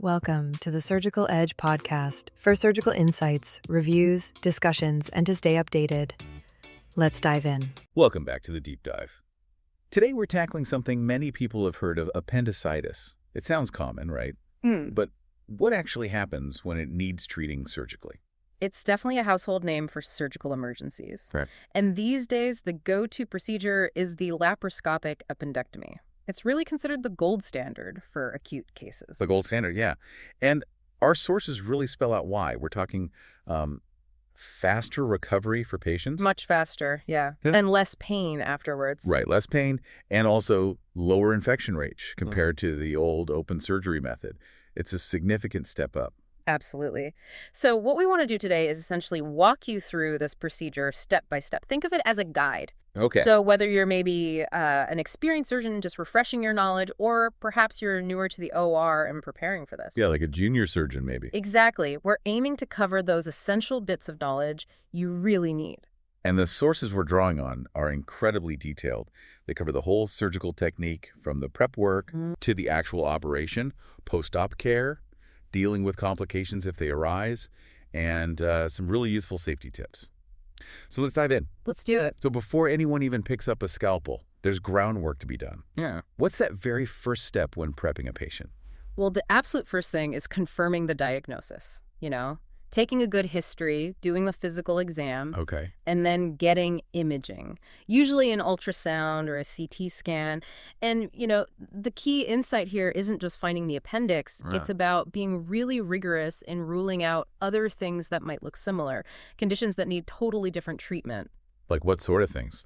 Welcome to the Surgical Edge podcast for surgical insights, reviews, discussions, and to stay updated. Let's dive in. Welcome back to the deep dive. Today we're tackling something many people have heard of: appendicitis. It sounds common, right? But what actually happens when it needs treating surgically? It's definitely a household name for surgical emergencies. Correct. And these days, the go-to procedure is the laparoscopic appendectomy. It's really considered the gold standard for acute cases. The gold standard, yeah. And our sources really spell out why. We're talking faster recovery for patients. Much faster, yeah. And less pain afterwards. Right, less pain, and also lower infection rates compared to the old open surgery method. It's a significant step up. Absolutely. So what we want to do today is essentially walk you through this procedure step by step. Think of it as a guide. Okay. So whether you're maybe an experienced surgeon just refreshing your knowledge, or perhaps you're newer to the OR and preparing for this. Yeah, like a junior surgeon maybe. Exactly. We're aiming to cover those essential bits of knowledge you really need. And the sources we're drawing on are incredibly detailed. They cover the whole surgical technique from the prep work to the actual operation, post-op care, dealing with complications if they arise, and some really useful safety tips. So let's dive in. Let's do it. So before anyone even picks up a scalpel, there's groundwork to be done. Yeah. What's that very first step when prepping a patient? Well, the absolute first thing is confirming the diagnosis, taking a good history, doing the physical exam, Okay. and then getting imaging, usually an ultrasound or a CT scan. And, the key insight here isn't just finding the appendix. Yeah. It's about being really rigorous in ruling out other things that might look similar, conditions that need totally different treatment. Like what sort of things?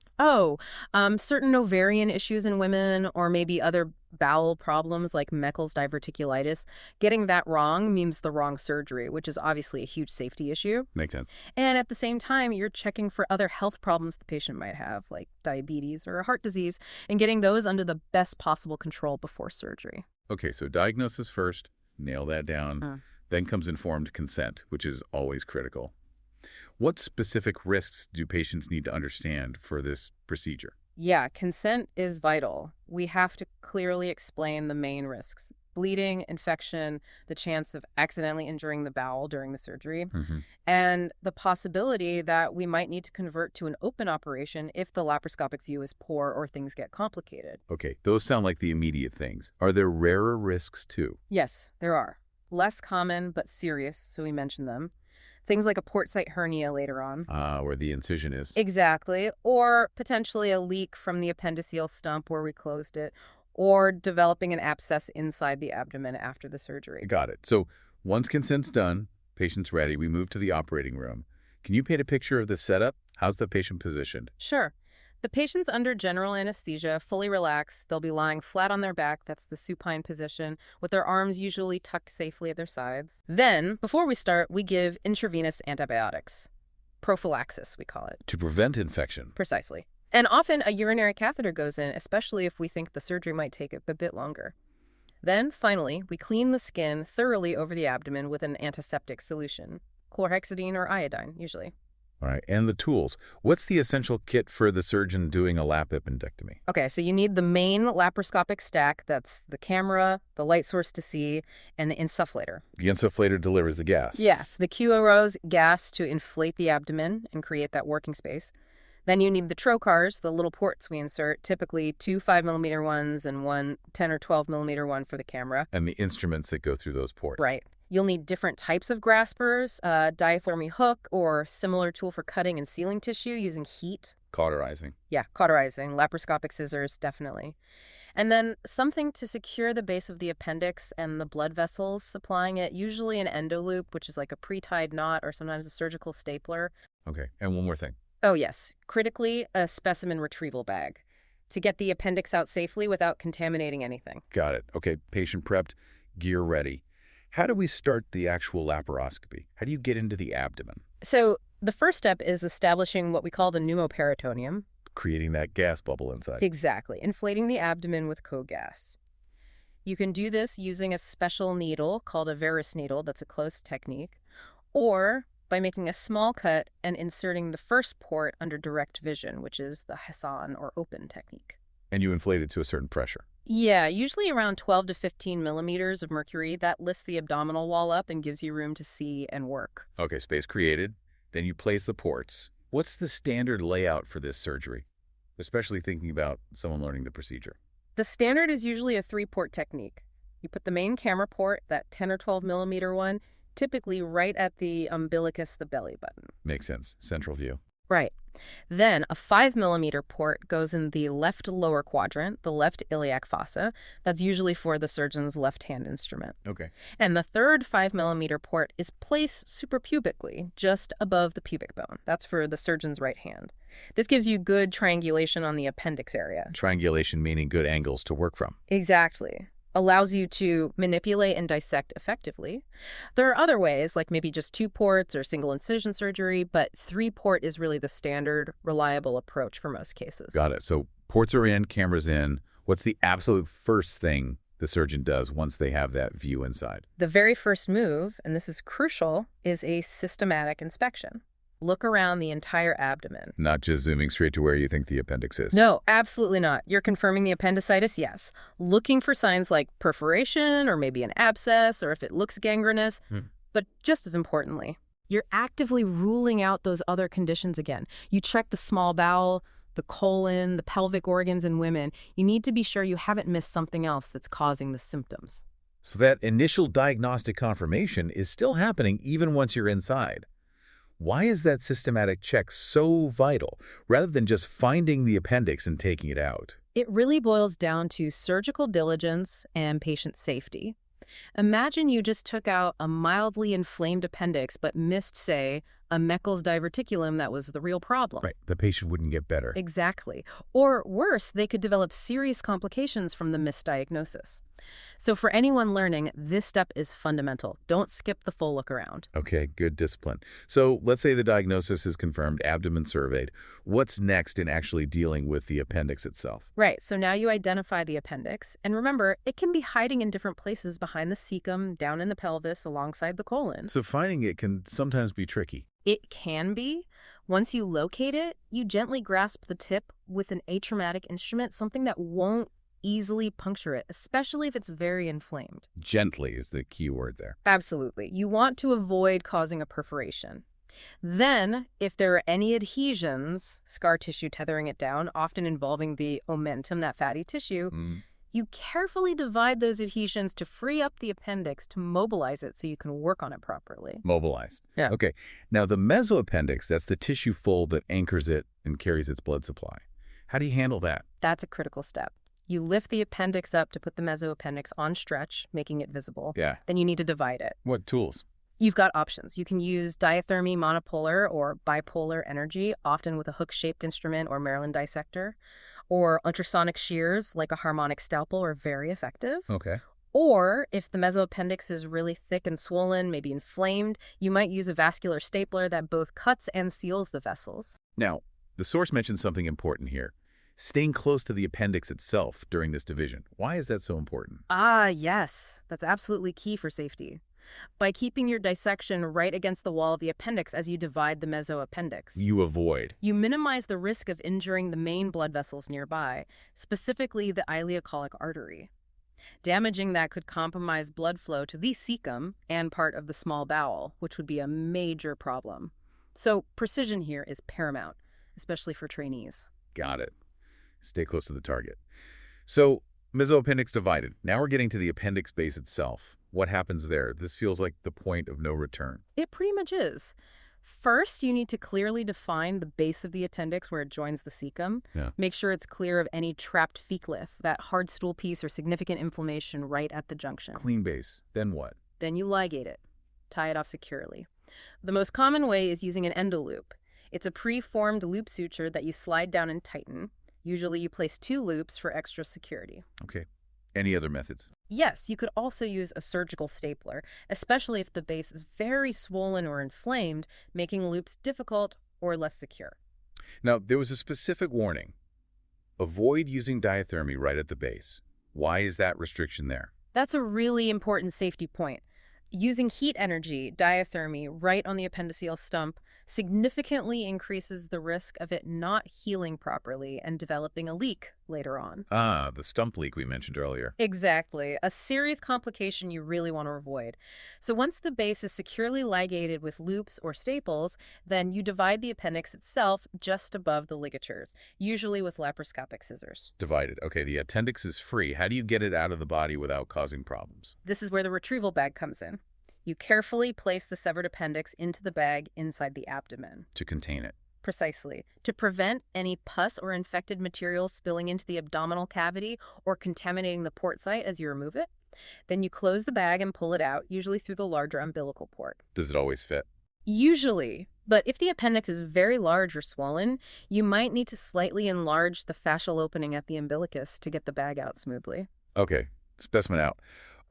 Certain ovarian issues in women, or maybe other bowel problems like Meckel's diverticulitis. Getting that wrong means the wrong surgery, which is obviously a huge safety issue. Makes sense. And at the same time, you're checking for other health problems the patient might have, like diabetes or heart disease, and getting those under the best possible control before surgery. Okay, so diagnosis first, nail that down. Then comes informed consent, which is always critical. What specific risks do patients need to understand for this procedure? Yeah, consent is vital. We have to clearly explain the main risks: bleeding, infection, the chance of accidentally injuring the bowel during the surgery, and the possibility that we might need to convert to an open operation if the laparoscopic view is poor or things get complicated. Okay, those sound like the immediate things. Are there rarer risks too? Yes, there are. Less common but serious, so we mentioned them. Things like a port site hernia later on. Where the incision is. Exactly. Or potentially a leak from the appendiceal stump where we closed it, or developing an abscess inside the abdomen after the surgery. Got it. So once consent's done, patient's ready, we move to the operating room. Can you paint a picture of the setup? How's the patient positioned? Sure. The patient's under general anesthesia, fully relaxed. They'll be lying flat on their back, that's the supine position, with their arms usually tucked safely at their sides. Then, before we start, we give intravenous antibiotics. Prophylaxis, we call it. To prevent infection. Precisely. And often a urinary catheter goes in, especially if we think the surgery might take a bit longer. Then, finally, we clean the skin thoroughly over the abdomen with an antiseptic solution. Chlorhexidine or iodine, usually. All right, and the tools. What's the essential kit for the surgeon doing a lap appendectomy? Okay, so you need the main laparoscopic stack. That's the camera, the light source to see, and the insufflator. The insufflator delivers the gas. Yes, the QRO's gas to inflate the abdomen and create that working space. Then you need the trocars, the little ports we insert, typically 2 5mm ones and one 10 or 12mm one for the camera. And the instruments that go through those ports. Right. You'll need different types of graspers, diathermy hook, or similar tool for cutting and sealing tissue using heat. Cauterizing. Yeah, cauterizing, laparoscopic scissors, definitely. And then something to secure the base of the appendix and the blood vessels supplying it, usually an endoloop, which is like a pre-tied knot or sometimes a surgical stapler. Okay, and one more thing. Oh, yes. Critically, a specimen retrieval bag to get the appendix out safely without contaminating anything. Got it. Okay, patient prepped, gear ready. How do we start the actual laparoscopy? How do you get into the abdomen? So the first step is establishing what we call the pneumoperitoneum. Creating that gas bubble inside. Exactly. Inflating the abdomen with co-gas. You can do this using a special needle called a Verus needle. That's a closed technique. Or by making a small cut and inserting the first port under direct vision, which is the Hassan or open technique. And you inflate it to a certain pressure. Yeah, usually around 12 to 15 millimeters of mercury. That lifts the abdominal wall up and gives you room to see and work. Okay, space created. Then you place the ports. What's the standard layout for this surgery? Especially thinking about someone learning the procedure. The standard is usually a 3-port technique. You put the main camera port, that 10 or 12 millimeter one, typically right at the umbilicus, the belly button. Makes sense. Central view. Right. Then a 5 millimeter port goes in the left lower quadrant, the left iliac fossa. That's usually for the surgeon's left hand instrument. Okay. And the third 5 millimeter port is placed suprapubically, just above the pubic bone. That's for the surgeon's right hand. This gives you good triangulation on the appendix area. Triangulation meaning good angles to work from. Exactly. Allows you to manipulate and dissect effectively. There are other ways, like maybe just 2 ports or single incision surgery, but 3-port is really the standard, reliable approach for most cases. Got it. So ports are in, cameras in. What's the absolute first thing the surgeon does once they have that view inside? The very first move, and this is crucial, is a systematic inspection. Look around the entire abdomen. Not just zooming straight to where you think the appendix is. No, absolutely not. You're confirming the appendicitis, yes. Looking for signs like perforation or maybe an abscess or if it looks gangrenous. But just as importantly, you're actively ruling out those other conditions again. You check the small bowel, the colon, the pelvic organs in women. You need to be sure you haven't missed something else that's causing the symptoms. So that initial diagnostic confirmation is still happening even once you're inside. Why is that systematic check so vital, rather than just finding the appendix and taking it out? It really boils down to surgical diligence and patient safety. Imagine you just took out a mildly inflamed appendix but missed, say, a Meckel's diverticulum that was the real problem. Right, the patient wouldn't get better. Exactly. Or worse, they could develop serious complications from the misdiagnosis. So for anyone learning, this step is fundamental. Don't skip the full look around. Okay, good discipline. So let's say the diagnosis is confirmed, abdomen surveyed. What's next in actually dealing with the appendix itself? Right, so now you identify the appendix. And remember, it can be hiding in different places behind the cecum, down in the pelvis, alongside the colon. So finding it can sometimes be tricky. It can be. Once you locate it, you gently grasp the tip with an atraumatic instrument, something that won't easily puncture it, especially if it's very inflamed. Gently is the key word there. Absolutely. You want to avoid causing a perforation. Then, if there are any adhesions, scar tissue tethering it down, often involving the omentum, that fatty tissue, you carefully divide those adhesions to free up the appendix to mobilize it so you can work on it properly. Mobilized. Yeah. Okay. Now, the mesoappendix, that's the tissue fold that anchors it and carries its blood supply. How do you handle that? That's a critical step. You lift the appendix up to put the mesoappendix on stretch, making it visible. Yeah. Then you need to divide it. What tools? You've got options. You can use diathermy monopolar or bipolar energy, often with a hook-shaped instrument or Maryland dissector. Or ultrasonic shears, like a harmonic scalpel, are very effective. Okay. Or if the mesoappendix is really thick and swollen, maybe inflamed, you might use a vascular stapler that both cuts and seals the vessels. Now, the source mentions something important here. Staying close to the appendix itself during this division. Why is that so important? Ah, yes. That's absolutely key for safety. By keeping your dissection right against the wall of the appendix as you divide the mesoappendix, You minimize the risk of injuring the main blood vessels nearby, specifically the ileocholic artery. Damaging that could compromise blood flow to the cecum and part of the small bowel, which would be a major problem. So precision here is paramount, especially for trainees. Got it. Stay close to the target. So, mesoappendix divided. Now we're getting to the appendix base itself. What happens there? This feels like the point of no return. It pretty much is. First, you need to clearly define the base of the appendix where it joins the cecum. Yeah. Make sure it's clear of any trapped fecalith, that hard stool piece or significant inflammation right at the junction. Clean base. Then what? Then you ligate it. Tie it off securely. The most common way is using an endoloop. It's a pre-formed loop suture that you slide down and tighten. Usually you place 2 loops for extra security. Okay. Any other methods? Yes, you could also use a surgical stapler, especially if the base is very swollen or inflamed, making loops difficult or less secure. Now, there was a specific warning. Avoid using diathermy right at the base. Why is that restriction there? That's a really important safety point. Using heat energy, diathermy, right on the appendiceal stump significantly increases the risk of it not healing properly and developing a leak, later on. Ah, the stump leak we mentioned earlier. Exactly. A serious complication you really want to avoid. So once the base is securely ligated with loops or staples, then you divide the appendix itself just above the ligatures, usually with laparoscopic scissors. Divided. Okay, the appendix is free. How do you get it out of the body without causing problems? This is where the retrieval bag comes in. You carefully place the severed appendix into the bag inside the abdomen. To contain it. Precisely. To prevent any pus or infected materials spilling into the abdominal cavity or contaminating the port site as you remove it. Then you close the bag and pull it out, usually through the larger umbilical port. Does it always fit? Usually. But if the appendix is very large or swollen, you might need to slightly enlarge the fascial opening at the umbilicus to get the bag out smoothly. Okay, specimen out.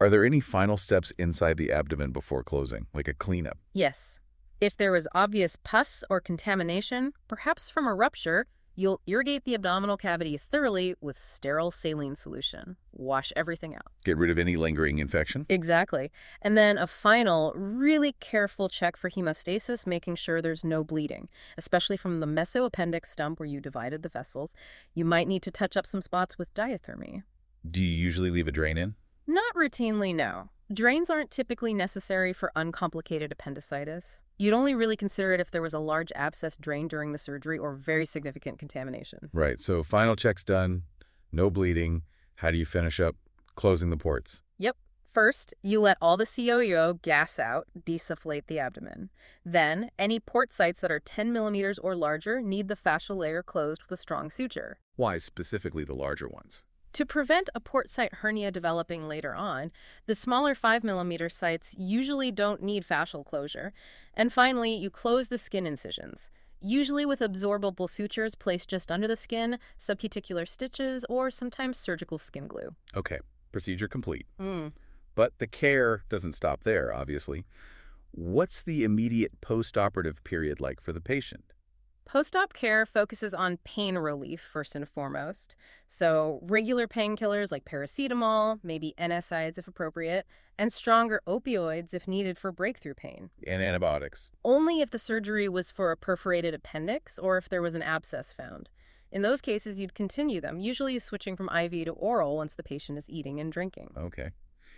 Are there any final steps inside the abdomen before closing, like a cleanup? Yes. If there is obvious pus or contamination, perhaps from a rupture, you'll irrigate the abdominal cavity thoroughly with sterile saline solution. Wash everything out. Get rid of any lingering infection? Exactly. And then a final, really careful check for hemostasis, making sure there's no bleeding, especially from the mesoappendix stump where you divided the vessels. You might need to touch up some spots with diathermy. Do you usually leave a drain in? Not routinely, no. Drains aren't typically necessary for uncomplicated appendicitis. You'd only really consider it if there was a large abscess drain during the surgery or very significant contamination. Right, so final check's done, no bleeding. How do you finish up closing the ports? Yep. First, you let all the COEO gas out, desufflate the abdomen. Then, any port sites that are 10 millimeters or larger need the fascial layer closed with a strong suture. Why specifically the larger ones? To prevent a port site hernia developing later on, the smaller 5mm sites usually don't need fascial closure. And finally, you close the skin incisions, usually with absorbable sutures placed just under the skin, subcuticular stitches, or sometimes surgical skin glue. Okay, procedure complete. But the care doesn't stop there, obviously. What's the immediate postoperative period like for the patient? Post-op care focuses on pain relief first and foremost. So regular painkillers like paracetamol, maybe NSAIDs if appropriate, and stronger opioids if needed for breakthrough pain. And antibiotics? Only if the surgery was for a perforated appendix or if there was an abscess found. In those cases, you'd continue them, usually switching from IV to oral once the patient is eating and drinking. Okay.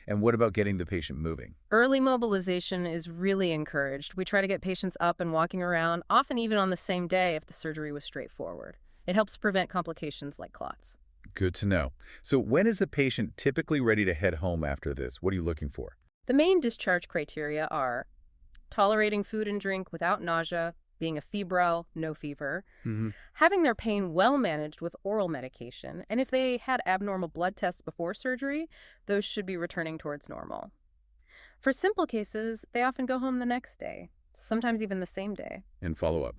And what about getting the patient moving? Early mobilization is really encouraged. We try to get patients up and walking around, often even on the same day if the surgery was straightforward. It helps prevent complications like clots. Good to know. So when is a patient typically ready to head home after this? What are you looking for? The main discharge criteria are tolerating food and drink without nausea, being a febrile, no fever, having their pain well managed with oral medication, and if they had abnormal blood tests before surgery, those should be returning towards normal. For simple cases, they often go home the next day, sometimes even the same day. And follow-up.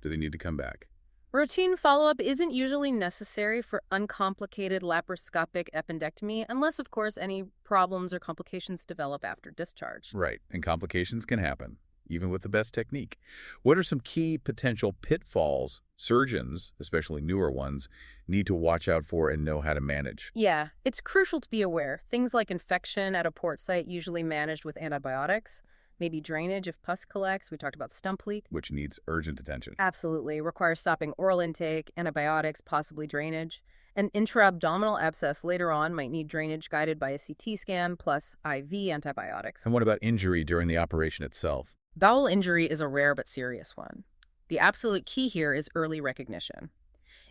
Do they need to come back? Routine follow-up isn't usually necessary for uncomplicated laparoscopic appendectomy, unless, of course, any problems or complications develop after discharge. Right, and complications can happen, even with the best technique. What are some key potential pitfalls surgeons, especially newer ones, need to watch out for and know how to manage? Yeah, it's crucial to be aware. Things like infection at a port site usually managed with antibiotics, maybe drainage if pus collects. We talked about stump leak. Which needs urgent attention. Absolutely. Requires stopping oral intake, antibiotics, possibly drainage. An intra-abdominal abscess later on might need drainage guided by a CT scan plus IV antibiotics. And what about injury during the operation itself? Bowel injury is a rare but serious one. The absolute key here is early recognition.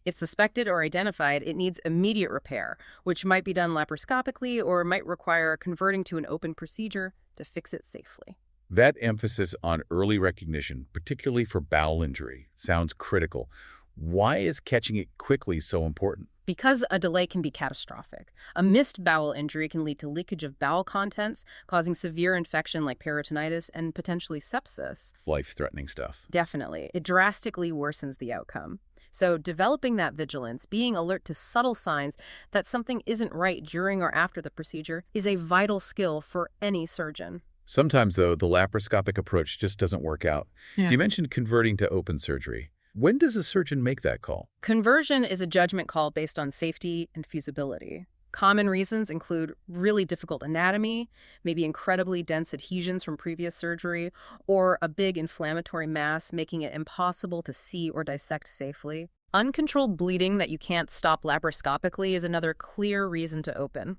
If suspected or identified, it needs immediate repair, which might be done laparoscopically or might require converting to an open procedure to fix it safely. That emphasis on early recognition, particularly for bowel injury, sounds critical. Why is catching it quickly so important? Because a delay can be catastrophic. A missed bowel injury can lead to leakage of bowel contents, causing severe infection like peritonitis and potentially sepsis. Life-threatening stuff. Definitely. It drastically worsens the outcome. So developing that vigilance, being alert to subtle signs that something isn't right during or after the procedure, is a vital skill for any surgeon. Sometimes, though, the laparoscopic approach just doesn't work out. Yeah. You mentioned converting to open surgery. When does a surgeon make that call? Conversion is a judgment call based on safety and feasibility. Common reasons include really difficult anatomy, maybe incredibly dense adhesions from previous surgery, or a big inflammatory mass making it impossible to see or dissect safely. Uncontrolled bleeding that you can't stop laparoscopically is another clear reason to open.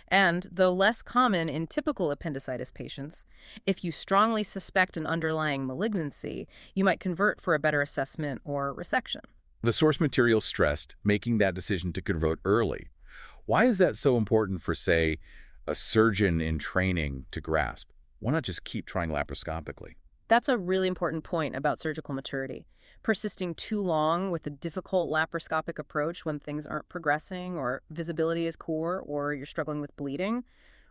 And, though less common in typical appendicitis patients, if you strongly suspect an underlying malignancy, you might convert for a better assessment or resection. The source material stressed making that decision to convert early. Why is that so important for, say, a surgeon in training to grasp? Why not just keep trying laparoscopically? That's a really important point about surgical maturity. Persisting too long with a difficult laparoscopic approach when things aren't progressing or visibility is poor or you're struggling with bleeding,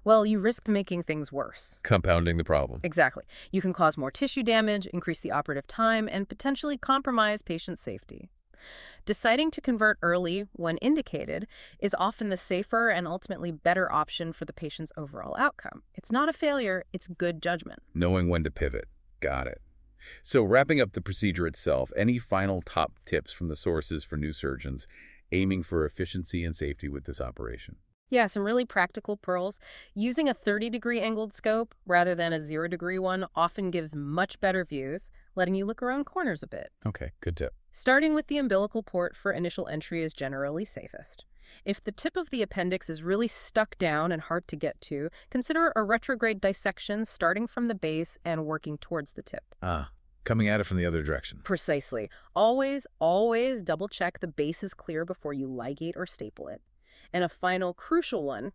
well, you risk making things worse. Compounding the problem. Exactly. You can cause more tissue damage, increase the operative time, and potentially compromise patient safety. Deciding to convert early, when indicated, is often the safer and ultimately better option for the patient's overall outcome. It's not a failure, it's good judgment. Knowing when to pivot. Got it. So wrapping up the procedure itself, any final top tips from the sources for new surgeons aiming for efficiency and safety with this operation? Yeah, some really practical pearls. Using a 30-degree angled scope rather than a 0-degree one often gives much better views, letting you look around corners a bit. Okay, good tip. Starting with the umbilical port for initial entry is generally safest. If the tip of the appendix is really stuck down and hard to get to, consider a retrograde dissection starting from the base and working towards the tip. Coming at it from the other direction. Precisely. Always double-check the base is clear before you ligate or staple it. And a final crucial one,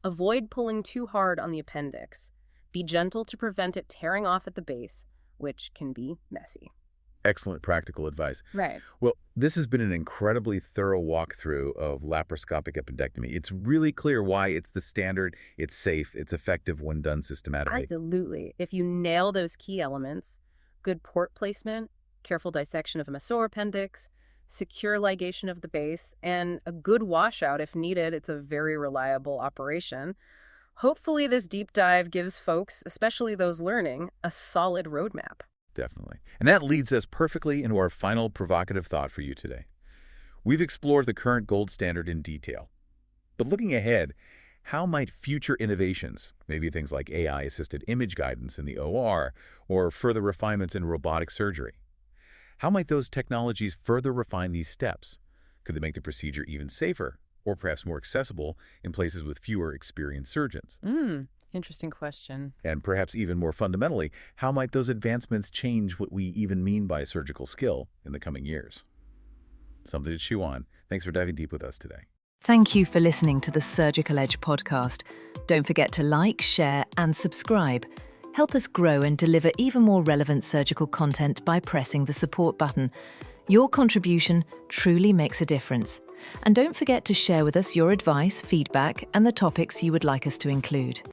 avoid pulling too hard on the appendix. Be gentle to prevent it tearing off at the base, which can be messy. Excellent practical advice. Right. Well, this has been an incredibly thorough walkthrough of laparoscopic appendectomy. It's really clear why it's the standard, it's safe, it's effective when done systematically. Absolutely. If you nail those key elements, good port placement, careful dissection of a mesoappendix, secure ligation of the base, and a good washout if needed, it's a very reliable operation. Hopefully this deep dive gives folks, especially those learning, a solid roadmap. Definitely. And that leads us perfectly into our final provocative thought for you today. We've explored the current gold standard in detail. But looking ahead, how might future innovations, maybe things like AI-assisted image guidance in the OR or further refinements in robotic surgery, how might those technologies further refine these steps? Could they make the procedure even safer or perhaps more accessible in places with fewer experienced surgeons? Interesting question. And perhaps even more fundamentally, how might those advancements change what we even mean by surgical skill in the coming years? Something to chew on. Thanks for diving deep with us today. Thank you for listening to the Surgical Edge podcast. Don't forget to like, share, and subscribe. Help us grow and deliver even more relevant surgical content by pressing the support button. Your contribution truly makes a difference. And don't forget to share with us your advice, feedback, and the topics you would like us to include.